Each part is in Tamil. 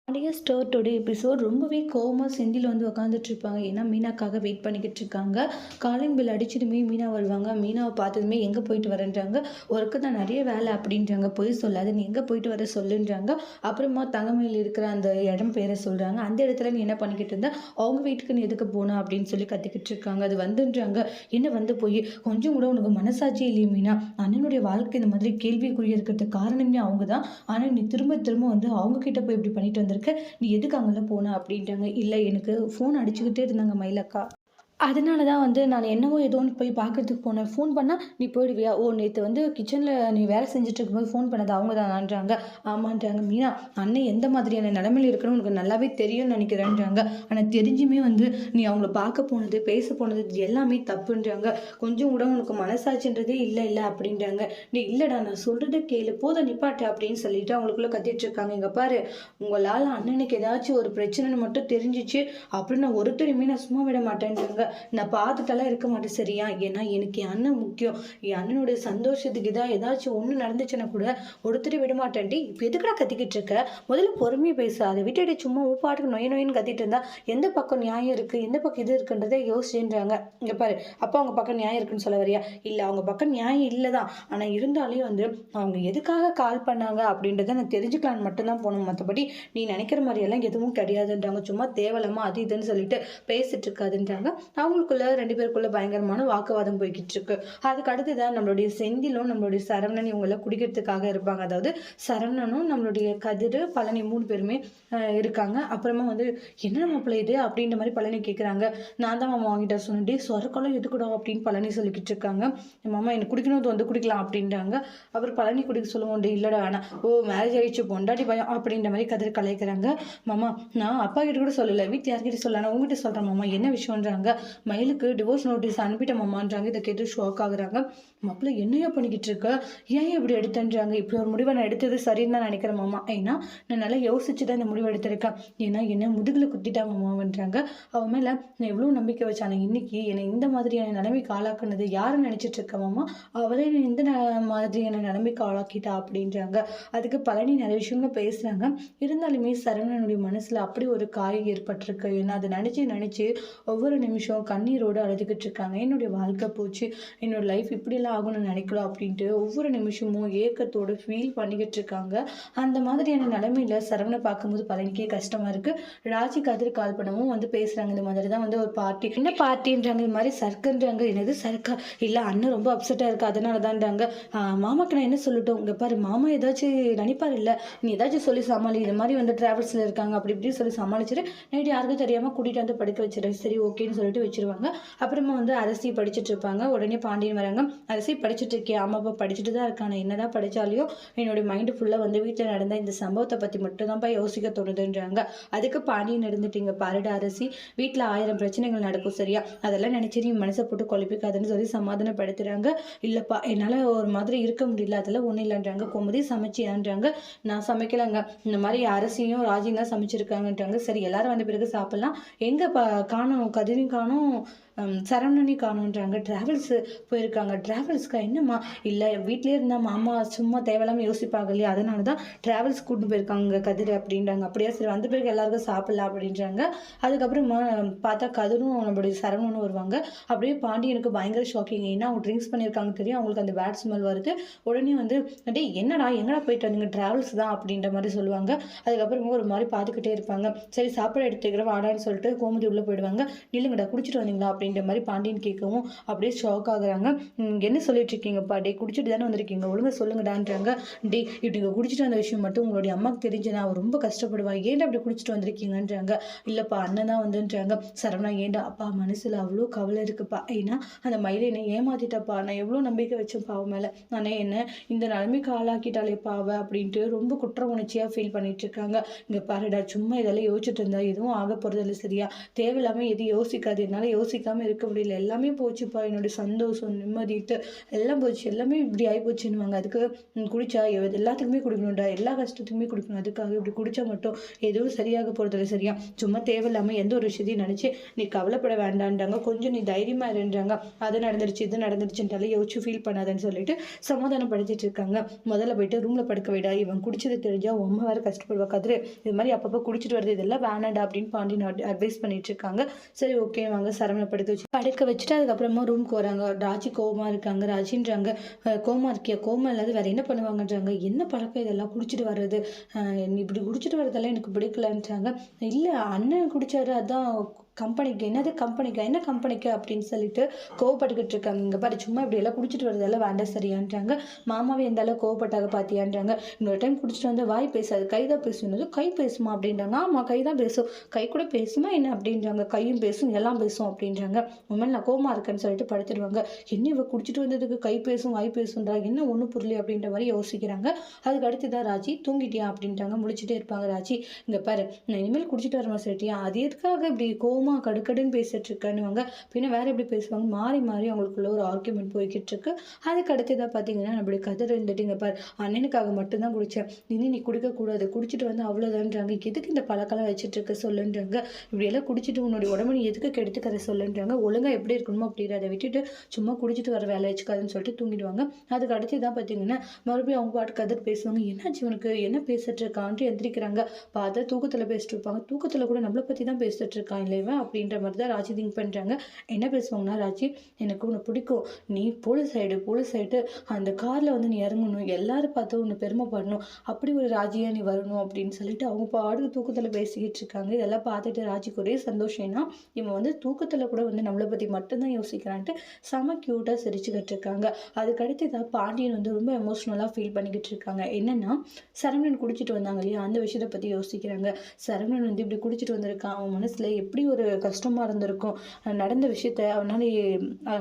பாண்டிய ஸ்டோர் டுடே எபிசோட் ரொம்பவே கோவமாக செந்தில் வந்து உட்காந்துட்டு இருப்பாங்க. ஏன்னா மீனாக்காக வெயிட் பண்ணிக்கிட்டு இருக்காங்க. காலிங் பில் அடிச்சதுமே மீனா வருவாங்க. மீனாவை பார்த்ததுமே எங்கே போயிட்டு வரேன்றாங்க. ஒர்க்கு தான் நிறைய வேலை அப்படின்றாங்க. பொய் சொல்லாது, நீ எங்கே போயிட்டு வர சொல்லுன்றாங்க. அப்புறமா தங்கமயில் இருக்கிற அந்த இடம் பேரை சொல்கிறாங்க. அந்த இடத்துல நீ என்ன பண்ணிக்கிட்டு இருந்த, அவங்க வீட்டுக்கு நீ எதுக்கு போன அப்படின்னு சொல்லி கத்திக்கிட்டு இருக்காங்க. அது வந்துன்றாங்க. என்ன வந்து போய் கொஞ்சம் கூட உனக்கு மனசாட்சி இல்லையே மீனா, அண்ணனுடைய வாழ்க்கை இந்த மாதிரி கேள்விக்குரிய இருக்கிறதுக்கு காரணமே அவங்க தான். ஆனால் நீ திரும்ப திரும்ப வந்து அவங்க கிட்ட போய் இப்படி பண்ணிட்டு வந்திருக்க, நீ எதுக்கு அங்கெல்லாம் போன அப்படின்ட்டாங்க. இல்லை, எனக்கு ஃபோன் அடிச்சுக்கிட்டே இருந்தாங்க மயிலக்கா, அதனால தான் வந்து நான் என்னவோ ஏதோன்னு போய் பார்க்கறதுக்கு போனேன். ஃபோன் பண்ணா நீ போயிடுவியா? ஓ, நேத்து வந்து கிச்சன்ல நீ வேலை செஞ்சுட்டு இருக்கும்போது ஃபோன் பண்ணது அவங்க தானான்றாங்க. ஆமான்றாங்க. மீனா, அண்ணன் எந்த மாதிரியான நிலைமையில இருக்கணும்னு உனக்கு நல்லாவே தெரியும்னு நினைக்கிறேன்றாங்க. ஆனா தெரிஞ்சுமே வந்து நீ அவங்கள பார்க்க போனது, பேச போனது இது எல்லாமே தப்புன்றாங்க. கொஞ்சம் கூட உனக்கு மனசாட்சின்றதே இல்ல அப்படின்றாங்க. நீ இல்லடா, நான் சொல்றத கேளு, போதும் நிப்பாட்டு அப்படின்னு சொல்லிட்டு அவங்களுக்குள்ள கத்திட்டு இருக்காங்க. இங்க பாரு, உங்களால அண்ணனுக்கு ஏதாச்சும் ஒரு பிரச்சனைன்னு மட்டும் தெரிஞ்சிச்சு அப்படின்னு நான் ஒருத்தரையுமே நான் சும்மா விட மாட்டேன்றாங்க. நான் பார்த்துட்டெல்லாம் இருக்க மாட்டேன், சரியா? ஏன்னா எனக்கு என் அண்ணன் முக்கியம். என் அண்ணனுடைய சந்தோஷத்துக்கு ஏதாச்சும் ஒன்று நடந்துச்சுன்னா கூட ஒருத்தரை விட மாட்டேன்டி. இப்போ எதுக்குடா கத்திக்கிட்டு இருக்க? முதல்ல பொறுமையாக பேசு, அதை விட்டுட்டு சும்மா பாட்டுக்கு நொய் நொயின்னு கத்திட்டு இருந்தா எந்த பக்கம் நியாயம் இருக்கு, எந்த பக்கம் இது இருக்குன்றதை யோசிச்சுன்றாங்க. இங்க பாரு, அப்பா அவங்க பக்கம் நியாயம் இருக்குன்னு சொல்ல வரியா? இல்லை, அவங்க பக்கம் நியாயம் இல்லைதான். ஆனால் இருந்தாலே வந்து அவங்க எதுக்காக கால் பண்ணாங்க அப்படின்றத நான் தெரிஞ்சுக்கலான்னு மட்டும்தான் போனோம். மற்றபடி நீ நினைக்கிற மாதிரியெல்லாம் எதுவும் கிடையாதுன்றாங்க. சும்மா தேவலமா அது இதுன்னு சொல்லிட்டு பேசிட்டு இருக்காதுன்றாங்க. அவங்களுக்குள்ள 2 பேருக்குள்ள பயங்கரமான வாக்குவாதம் போய்கிட்டு இருக்கு. அதுக்கு அடுத்துதான் நம்மளுடைய செந்திலும் நம்மளுடைய சரவணன் இவங்கெல்லாம் குடிக்கிறதுக்காக இருப்பாங்க. அதாவது சரவணனும் நம்மளுடைய கதிர், பழனி 3 பேருமே இருக்காங்க. அப்புறமா வந்து என்ன மாப்பிள்ளை இது அப்படின்ற மாதிரி பழனி கேட்குறாங்க. நான் தான் மாமா வாங்கிட்ட சொன்னேன். டே சொரக்கெல்லாம் எதுக்குடா அப்படின்னு பழனி சொல்லிக்கிட்டு இருக்காங்க. மாமா எனக்கு குடிக்கணும் வந்து குடிக்கலாம் அப்படின்றாங்க. அப்புறம் பழனி குடிக்க சொல்லுவோம். டே இல்லடா வேணாம், ஓ மேரேஜ் ஆயிடுச்சு பொண்டாட்டி பயம் அப்படின்ற மாதிரி கதிர் கலாய்க்கிறாங்க. மாமா, நான் அப்பா கிட்ட கூட சொல்லலை, வீட்டில் யார்கிட்ட சொல்லலாம், உங்ககிட்ட சொல்கிறேன் மாமா, என்ன விஷயம்ன்றாங்க. மயிலுக்கு டிவோர்ஸ் நோட்டீஸ் அனுப்பிட்ட மாமான்றாங்க. இதை கேட்டு ஷாக் ஆகுறாங்க. மாப்பிள்ள என்னையா பண்ணிக்கிட்டு இருக்க, ஏன் இப்படி எடுத்தேன்றாங்க. இப்படி ஒரு முடிவை நான் எடுத்தது சரின்னு தான் நினைக்கிறேன் மாமா. ஏன்னா நான் நல்லா யோசிச்சு தான் இந்த முடிவை எடுத்திருக்கேன். ஏன்னா என்ன முதுகில் குத்திட்டா மாமான்றாங்க. அவன் மேலே நான் எவ்வளோ நம்பிக்கை வச்சானே, இன்னைக்கு என்னை இந்த மாதிரியான நிலைமைக்கு ஆளாக்குனது யாருன்னு நினைச்சிட்டு இருக்க மாமா, அவளே இந்த மாதிரியான நிலைமைக்கு ஆளாக்கிட்டா அப்படின்றாங்க. அதுக்கு பழனி நிறைய விஷயங்கள் பேசுறாங்க. இருந்தாலுமே சரவணனுடைய மனசுல அப்படி ஒரு காயம் ஏற்பட்டிருக்கு. ஏன்னா அதை நினைச்சு ஒவ்வொரு நிமிஷம் கண்ணீரோடு அழுதுகிட்டு இருக்காங்க. என்னுடைய வாழ்க்கை போச்சு, என்னோட லைஃப் இப்படிலாம் ஆகணும்னு நினைக்கலாம் அப்படின்ட்டு ஒவ்வொரு நிமிஷமும் ஏக்கத்தோடு ஃபீல் பண்ணிக்கிட்டு இருக்காங்க. அந்த மாதிரியான நிலைமையில சரவணை பார்க்கும்போது பழனிக்கே கஷ்டமா இருக்கு. ராஜி கதிர் கால் பண்ணவும் வந்து பேசுறாங்க. இந்த மாதிரி தான் வந்து ஒரு பார்ட்டி, என்ன பார்ட்டின்றாங்க. இது மாதிரி சர்க்குன்றாங்க. என்னது சர்க்கா? இல்லை, அண்ணன் ரொம்ப அப்செட்டாக இருக்கு அதனால தான்றாங்க. மாமாக்கு நான் என்ன சொல்லட்டும்? இங்கே பாரு, மாமா ஏதாச்சும் நினைப்பார், இல்லை நீ ஏதாச்சும் சொல்லி சமாளி, இது மாதிரி வந்து டிராவல்ஸில் இருக்காங்க அப்படி இப்படின்னு சொல்லி சமாளிச்சுட்டு நைட்டு யாருக்கும் தெரியாமல் கூட்டிகிட்டு வந்து படுக்க வச்சிரு, சரி ஓகேன்னு சொல்லிட்டு வச்சிருவாங்க. அப்புறமா வந்து அரசி படிச்சுட்டு இருப்பாங்க. உடனே பாண்டியன் வராங்க. அரசி படிச்சுட்டு இருக்கேன். ஆமா, அப்பா படிச்சுட்டு தான் இருக்காங்க. என்னதான் படித்தாலையும் என்னுடைய மைண்டு ஃபுல்லாக வந்து வீட்டில் நடந்த இந்த சம்பவத்தை பற்றி மட்டும் தான்ப்பா யோசிக்க தோணுதுன்றாங்க. அதுக்கு பாண்டியன் இருந்துட்டீங்க பாருடா அரசி, வீட்டில் 1000 பிரச்சனைகள் நடக்கும், சரியா? அதெல்லாம் நினைச்சு நீ மனசை போட்டு குழப்பிக்காதுன்னு சொல்லி சமாதானப்படுத்துறாங்க. இல்லப்பா, என்னால் ஒரு மாதிரி இருக்க முடியல, அதெல்லாம் ஒன்றும் இல்லைன்றாங்க. கோமதி சமைச்சியான்றாங்க. நான் சமைக்கலைங்க, இந்த மாதிரி அரசியும் ராஜியும் தான் சமைச்சிருக்காங்கன்றாங்க. சரி, எல்லாரும் வந்த பிறகு சாப்பிடலாம். எங்கே காணோம், கதிரையும் காணோம், சரவணனையும் காணோன்றாங்க. டிராவல்ஸு போயிருக்காங்க. டிராவல்ஸ்க்கா? என்னம்மா? இல்லை, வீட்லேயே இருந்தால் மாமா சும்மா தேவையில்லாமல் யோசிப்பாங்க இல்லையா, அதனால தான் டிராவல்ஸ் கூப்பிட்டு போயிருக்காங்க கதிர் அப்படின்றாங்க. அப்படியா, சரி வந்த பிறகு எல்லாருக்கும் சாப்பிடலாம் அப்படின்றாங்க. அதுக்கப்புறமா பார்த்தா கதிரும் நம்மளுடைய சரவணனும் வருவாங்க. அப்படியே பாண்டியனுக்கு பயங்கர ஷாக்கிங். ஏன்னா அவங்க ட்ரிங்க்ஸ் பண்ணியிருக்காங்க தெரியும், அவங்களுக்கு அந்த பேட் ஸ்மெல் வருது. உடனே வந்து டே என்னடா எங்கடா போயிட்டு வந்தீங்க, டிராவல்ஸ் தான் அப்படின்ற மாதிரி சொல்லுவாங்க. அதுக்கப்புறமா ஒரு மாதிரி பார்த்துக்கிட்டே இருப்பாங்க. சரி சாப்பாடு எடுத்துக்கிறேன் வாடான்னு சொல்லிட்டு கோமதி உள்ளே போயிடுவாங்க. இல்லைங்கடா குடிச்சிட்டு வந்தீங்களா அப்படின்ற மாதிரி பாண்டியன் கேட்கவும் அப்படியே ஷாக் ஆகுறாங்க. என்ன சொல்லிட்டு இருக்கீங்கப்பா? டே குடிச்சிட்டு தானே வந்திருக்கீங்க, ஒழுங்கா சொல்லுங்கடான்றாங்க. டே இப்படி நீங்கள் குடிச்சிட்டு வந்த விஷயம் மட்டும் உங்களுடைய அம்மாவுக்கு தெரிஞ்சுனா அவர் ரொம்ப கஷ்டப்படுவா, ஏன்டா அப்படி குடிச்சிட்டு வந்திருக்கீங்கன்றாங்க. இல்லைப்பா, அண்ணன் தான் வந்துன்றாங்க. சரவணா, ஏன்டா? அப்பா மனசில் அவ்வளோ கவலை இருக்குப்பா. ஏன்னா அந்த மயிலை என்னை ஏமாத்திட்டப்பா, நான் எவ்வளோ நம்பிக்கை வச்சேன் பாவ மேலே, நானே என்ன இந்த நிலைமைக்கு ஆளாக்கிட்டாலே பாவ அப்படின்ட்டு ரொம்ப குற்ற உணர்ச்சியாக ஃபீல் பண்ணிட்டு இருக்காங்க. இங்கே பாருடா, சும்மா இதெல்லாம் யோசிச்சுட்டு இருந்தா எதுவும் ஆக போகிறது இல்லை, சரியா? தேவையில்லாமல் எதுவும் யோசிக்காது. என்னால் யோசிக்காமல் இல்லாமல் இருக்க முடியல, எல்லாமே போச்சுப்பா, என்னுடைய சந்தோஷம் நிம்மதிட்டு எல்லாம் போச்சு, எல்லாமே இப்படி ஆகிப்போச்சுன்னுவாங்க. அதுக்கு குடிச்சா எல்லாத்துக்குமே குடிக்கணும்டா, எல்லா கஷ்டத்துக்குமே குடிக்கணும், அதுக்காக இப்படி குடிச்சா மட்டும் எதுவும் சரியாக போகிறதில்ல சரியா, சும்மா தேவையில்லாமல் எந்த ஒரு விஷயத்தையும் நினச்சி நீ கவலைப்பட வேண்டான்றாங்க, கொஞ்சம் நீ தைரியமாக இருன்றாங்க. அது நடந்துருச்சு இது நடந்துருச்சுன்றாலே யோசிச்சு ஃபீல் பண்ணாதன்னு சொல்லிட்டு சமாதானப்படுத்திட்டு இருக்காங்க. முதல்ல போயிட்டு ரூமில் படுக்க விடா, இவன் குடிச்சது தெரிஞ்சா அம்மா வேறு கஷ்டப்படுவா கதிரு, இது மாதிரி அப்பப்போ குடிச்சிட்டு வருது, இதெல்லாம் வேணாண்டா அப்படின்னு பாண்டியன் அட்வைஸ் பண்ணிட்டு இருக்காங்க. சரி ஓகே வாங்க சரவணை படுக்க வச்சுட்டு அதுக்கப்புறமா ரூமுக்கு வராங்க. ராஜி கோவமா இருக்காங்க. ராஜின்றாங்க கோமா இருக்கியா, கோமா இல்லாத வேற என்ன பண்ணுவாங்கன்றாங்க. என்ன பழக்கம் இதெல்லாம் குடிச்சிட்டு வர்றது, இப்படி குடிச்சிட்டு வர்றதெல்லாம் எனக்கு பிடிக்கலன்றாங்க. இல்லை அண்ணன் குடிச்சாரு அதான் கம்பெனிக்கு, என்னது கம்பெனிக்கா, என்ன கம்பெனிக்கு அப்படின்னு சொல்லிட்டு கோவப்பட்டுக்கிட்டு இருக்காங்க. இங்கே பாரு சும்மா இப்படி எல்லாம் குடிச்சிட்டு வரதெல்லாம் வேண்டாம் சரியான்றாங்க. மாமாவே எந்த அளவு கோவப்பட்டாக பார்த்தியான்றாங்க. இன்னொரு டைம் குடிச்சிட்டு வந்து வாய் பேசாது கை தான் பேசுனது, கை பேசுமா அப்படின்றாங்க. ஆமாம் கை தான் பேசும், கை கூட பேசுமா என்ன அப்படின்றாங்க. கையும் பேசும் எல்லாம் பேசும் அப்படின்றாங்க. உண்மையில நான் கோவமா இருக்கேன்னு சொல்லிட்டு படுத்துடுவாங்க. என்ன இவ குடிச்சிட்டு வந்ததுக்கு கை பேசும் வாய் பேசுன்றா, என்ன ஒன்றும் புரியல அப்படின்ற மாதிரி யோசிக்கிறாங்க. அதுக்கு அடுத்து தான் ராஜி தூங்கிட்டியா அப்படின்றாங்க. முடிச்சுட்டே இருப்பாங்க. ராஜி இங்கே பாரு நான் இனிமேல் குடிச்சிட்டு வரமா சரிட்டியா, அது எதுக்காக இப்படி கோவமா கடுக்கடுன்னு பேசிட்டு இருக்கேன்னுவாங்க. பின்ன வேற எப்படி பேசுவாங்க, மாறி மாறி அவங்களுக்குள்ள ஒரு ஆர்குமெண்ட் போய்கிட்டு இருக்கு. அதுக்கு அடுத்ததான் பார்த்தீங்கன்னா நம்மளுடைய கதை இருந்துட்டு இங்கே பாரு அண்ணனுக்காக மட்டும்தான் குடித்தேன், இனி நீ குடிக்கக்கூடாது, குடிச்சிட்டு வந்து அவ்வளோதான்றாங்க. எதுக்கு இந்த பழக்கெல்லாம் வச்சுட்டு இருக்க சொல்லுன்றாங்க. இப்படியெல்லாம் குடிச்சிட்டு உன்னுடைய உடம்பு நீ எதுக்கு கெடுத்துக்கிற சொல்லுன்றாங்க. ஒழுங்காக எப்படி இருக்கணுமோ அப்படி அதை விட்டுட்டு சும்மா குடிச்சிட்டு வர வேலை வச்சுக்காதுன்னு சொல்லிட்டு தூங்கிடுவாங்க. அதுக்கு அடுத்து தான் பார்த்தீங்கன்னா மறுபடியும் அவங்க பாட்டு கதை பேசுவாங்க. என்னாச்சு உனக்கு, என்ன பேசிட்டு இருக்கான்ட்டு எந்திரிக்கிறாங்க. பார்த்தா தூக்கத்தில் பேசிட்டு இருப்பாங்க. தூக்கத்தில் கூட நம்மளை பற்றி தான் பேசிட்டு இருக்கான் இல்லைவா அப்படின்ற மாதிரி தான் ராஜி திங்க் பண்ணுறாங்க. என்ன பேசுவாங்கன்னா ராஜி எனக்கு உன்னை பிடிக்கும், நீ போலீஸ் ஆகிட்டு அந்த காரில் வந்து நீ இறங்கணும், எல்லாரும் பார்த்து உன்னை பெருமைப்படணும், அப்படி ஒரு ராஜியாக நீ வரணும் அப்படின்னு சொல்லிட்டு அவங்க பாடு தூக்கத்தில் பேசிக்கிட்டு இருக்காங்க. இதெல்லாம் பார்த்துட்டு ராஜிக்கு ஒரே சந்தோஷம்னா இவன் வந்து தூக்கத்தில் கூட வந்து நம்மளை பற்றி மட்டும்தான் யோசிக்கிறான்ட்டு செம க்யூட்டாக சிரிச்சுக்கிட்டு இருக்காங்க. அதுக்கடுத்து தான் பாண்டியன் வந்து ரொம்ப எமோஷ்னலாக ஃபீல் பண்ணிக்கிட்டு இருக்காங்க. என்னன்னா சரவணன் குடிச்சிட்டு வந்தாங்க இல்லையா, அந்த விஷயத்தை பற்றி யோசிக்கிறாங்க. சரவணன் வந்து இப்படி குடிச்சிட்டு வந்திருக்கான், அவன் மனசில் எப்படி ஒரு கஷ்டமாக இருந்திருக்கும், நடந்த விஷயத்த அவனால்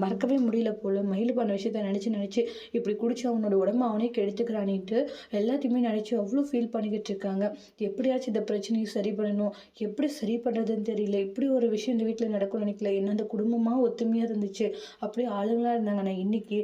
மறக்கவே முடியல போல, மயில் பண்ண விஷயத்த நினச்சி இப்படி குடிச்சு அவனோட உடம்பு அவனே கெடுத்துக்கிறானிட்டு எல்லாத்தையுமே நினச்சி அவ்வளோ ஃபீல் பண்ணிக்கிட்டு இருக்காங்க. எப்படியாச்சும் இந்த பிரச்சனையை சரி பண்ணணும், எப்படி சரி பண்ணுறதுன்னு தெரியல, இப்படி ஒரு விஷயம் இந்த வீட்டில் நடக்கும்னு நினைக்கல, என்ன அந்த குடும்பமாக ஒத்துமையாக இருந்துச்சு, அப்படியே ஆளுங்களாக இருந்தாங்க. நான் இன்னைக்கு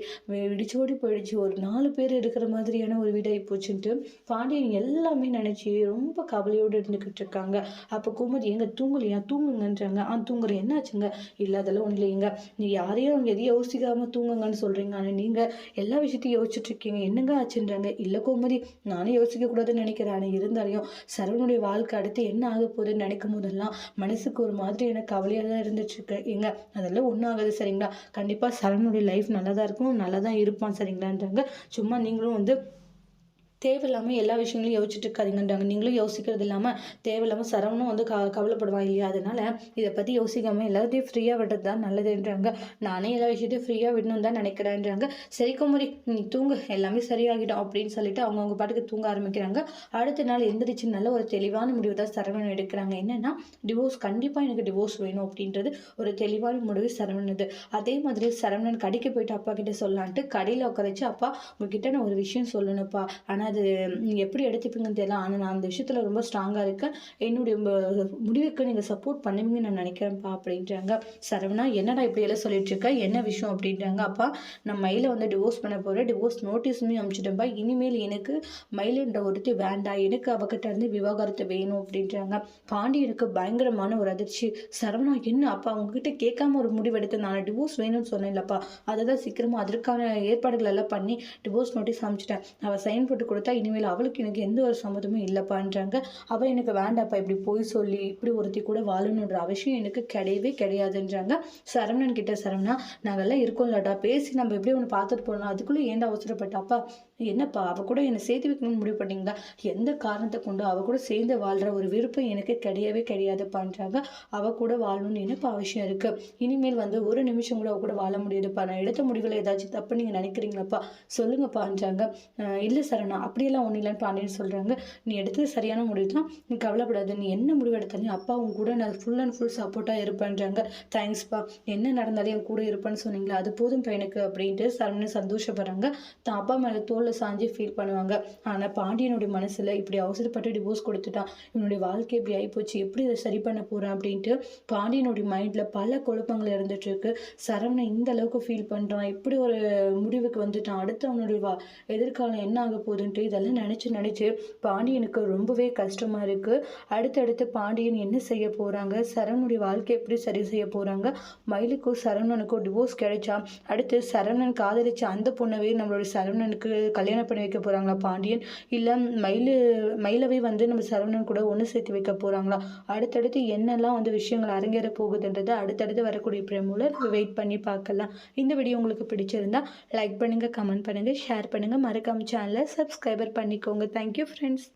இடிச்சோடி போயிடுச்சு, ஒரு 4 பேர் இருக்கிற மாதிரியான ஒரு வீடாகி போச்சுன்ட்டு பாண்டியன் எல்லாமே நினச்சி ரொம்ப கவலையோடு இருந்துக்கிட்டு இருக்காங்க. அப்போ கோமதி எங்க தூங்கலையா, தூங்குங்கன்றாங்க. தூங்குறேன், என்ன ஆச்சுங்க, இல்லை அதெல்லாம் ஒன்றும் இல்லைங்க, நீ யாரையும் எதையும் யோசிக்காமல் தூங்குங்கன்னு சொல்கிறீங்க, ஆனால் நீங்கள் எல்லா விஷயத்தையும் யோசிச்சுட்டு இருக்கீங்க, என்னங்க ஆச்சுன்றாங்க. இல்லை கோமதி நானே யோசிக்கக்கூடாதுன்னு நினைக்கிறேன், ஆனால் இருந்தாலையும் சரவனுடைய வாழ்க்கை அடுத்து என்ன ஆக போகுதுன்னு நினைக்கும் போதெல்லாம் மனசுக்கு ஒரு மாதிரி எனக்கு கவலையாக தான் இருந்துட்டுருக்கு. ஏங்க அதெல்லாம் ஒன்றும் ஆகாது சரிங்களா, கண்டிப்பாக சரவனுடைய லைஃப் நல்லா தான் இருக்கும், நல்லா தான் இருப்பான் சரிங்களான்றாங்க. சும்மா நீங்களும் வந்து தேவையில்லாமல் எல்லா விஷயங்களையும் யோசிச்சுட்டு இருக்காதீங்கன்றாங்க. நீங்களும் யோசிக்கிறது இல்லாமல் தேவையில்லாமல் சரவணும் வந்து கவலைப்படுவான் இல்லையா, அதனால் இதை பற்றி யோசிக்காமல் எல்லாத்தையும் ஃப்ரீயாக விடுறது தான் நல்லதுன்றாங்க. நானே எல்லா விஷயத்தையும் ஃப்ரீயாக விடணும் தான் நினைக்கிறேன்றாங்க. சரி குமரி நீ தூங்கு, எல்லாமே சரியாகிடும் அப்படின்னு சொல்லிட்டு அவங்க பாட்டுக்கு தூங்க ஆரம்பிக்கிறாங்க. அடுத்த நாள் எந்திரிச்சு நல்ல ஒரு தெளிவான முடிவு தான் சரவணன் எடுக்கிறாங்க. என்னென்னா டிவோர்ஸ், கண்டிப்பாக எனக்கு டிவோர்ஸ் வேணும் அப்படின்றது ஒரு தெளிவான முடிவு சரவணது. அதே மாதிரி சரவணன் கடைக்கு போயிட்டு அப்பா கிட்ட சொல்லலான்ட்டு கடையில் உட்காரச்சு, அப்பா உங்ககிட்ட நான் ஒரு விஷயம் சொல்லணும்ப்பா, ஆனால் அது நீங்கள் எப்படி எடுத்துப்பீங்கன்னு தெரியல, ஆனால் நான் அந்த விஷயத்தில் ரொம்ப ஸ்ட்ராங்காக இருக்கேன், என்னுடைய முடிவுக்கு நீங்கள் சப்போர்ட் பண்ணுவீங்கன்னு நான் நினைக்கிறேன்ப்பா அப்படின்றாங்க. சரவணா என்னடா இப்படியெல்லாம் சொல்லிட்டு இருக்க, என்ன விஷயம் அப்படின்றாங்க. அப்பா நான் மயிலை வந்து டிவோர்ஸ் பண்ண போகிறேன், டிவோர்ஸ் நோட்டீஸுமே அனுப்பிச்சிட்டேன்ப்பா, இனிமேல் எனக்கு மயிலுன்ற ஒருத்தி வேண்டாம், எனக்கு அவகிட்ட இருந்து விவாகரத்து வேணும் அப்படின்றாங்க. பாண்டியனுக்கு பயங்கரமான ஒரு அதிர்ச்சி. சரவணா என்ன அப்பா உங்ககிட்ட கேட்காம ஒரு முடிவு எடுத்து, நான் டிவோர்ஸ் வேணும்னு சொன்னேன் இல்லப்பா, அதை தான் சீக்கிரமாக அதற்கான ஏற்பாடுகள் எல்லாம் பண்ணி டிவோர்ஸ் நோட்டீஸ் அனுப்பிச்சிட்டேன், அவள் சைன் போட்டு கொடுத்தா இனிமேல் அவளுக்கு எனக்கு எந்த ஒரு சம்மதமும் இல்லைப்பான்றாங்க. அவள் எனக்கு வேண்டாப்பா, இப்படி போய் சொல்லி இப்படி ஒருத்தி கூட வாழணுன்ற அவசியம் எனக்கு கிடையவே கிடையாதுன்றாங்க. சரவணன் கிட்ட சரவணா நாங்கள்லாம் இருக்கோம்லடா, பேசி நம்ம எப்படி ஒன்று பார்த்துட்டு போகணும், அதுக்குள்ளே ஏன்டா அவசரப்பட்டாப்பா, என்னப்பா அவ கூட என்னை சேர்த்து வைக்கணும்னு முடிவு பண்ணிங்களா, எந்த காரணத்தை கொண்டு அவ கூட சேர்ந்து வாழ்கிற ஒரு விருப்பம் எனக்கு கிடையவே கிடையாதுப்பான்றாங்க. அவ கூட வாழணும்னு என்னப்பா அவசியம் இருக்கு, இனிமேல் வந்து ஒரு நிமிஷம் கூட அவ கூட வாழ முடியாதுப்பா, நான் எடுத்த முடிவில் ஏதாச்சும் தப்பு நீங்கள் நினைக்கிறீங்களாப்பா சொல்லுங்கப்பான்றாங்க. இல்லை சரணா அப்படியெல்லாம் ஒன்றும் இல்லைன்னு பாண்டியன் சொல்கிறாங்க. நீ எடுத்தது சரியான முடிவு தான், நீ கவலைப்படாது, நீ என்ன முடிவு எடுத்தாலும் அப்பா உன் கூட நான் ஃபுல் அண்ட் ஃபுல் சப்போர்ட்டாக இருப்பேன்றாங்க. தேங்க்ஸ்ப்பா, என்ன நடந்தாலும் என் கூட இருப்பேன்னு சொன்னீங்களா, அது போதும் எனக்கு அப்படின்ட்டு சரவணன் சந்தோஷப்படுறாங்க. தான் அப்பா மேலே தோல் தோளில் சாஞ்சு ஃபீல் பண்ணுவாங்க. ஆனால் பாண்டியனுடைய மனசில் இப்படி அவசரப்பட்டு டிவோர்ஸ் கொடுத்துட்டான், இவனுடைய வாழ்க்கை இப்படி ஆகிப்போச்சு, எப்படி இதை சரி பண்ண போகிறேன் அப்படின்ட்டு பாண்டியனுடைய மைண்டில் பல குழப்பங்கள் இருந்துகிட்ருக்கு. சரவணன் இந்த அளவுக்கு ஃபீல் பண்ணுறான், இப்படி ஒரு முடிவுக்கு வந்துட்டான், அடுத்து அவனுடைய எதிர்காலம் என்ன ஆக போகுதுன்ட்டு இதெல்லாம் நினச்சி பாண்டியனுக்கு ரொம்பவே கஷ்டமாக இருக்குது. அடுத்தடுத்து பாண்டியன் என்ன செய்ய போகிறாங்க, சரவணனுடைய வாழ்க்கை எப்படி சரி செய்ய போகிறாங்க, மயிலுக்கும் சரவணனுக்கும் டிவோர்ஸ் கிடைச்சா அடுத்து சரவணன் காதலிச்ச அந்த பொண்ணவே நம்மளுடைய சரவணனுக்கு கல்யாணம் பண்ணி வைக்க போகிறாங்களா பாண்டியன், இல்லை மயிலவே வந்து நம்ம சரவணன் கூட ஒன்று சேர்த்து வைக்க போகிறாங்களா, அடுத்தடுத்து என்னெல்லாம் வந்து விஷயங்கள் அரங்கேற போகுதுன்றதை அடுத்தடுத்து வரக்கூடிய பிரேமில் நம்ம வெயிட் பண்ணி பார்க்கலாம். இந்த வீடியோ உங்களுக்கு பிடிச்சிருந்தா லைக் பண்ணுங்கள், கமெண்ட் பண்ணுங்கள், ஷேர் பண்ணுங்கள், மறக்காம சேனலை சப்ஸ்கிரைபர் பண்ணிக்கோங்க. Thank you friends.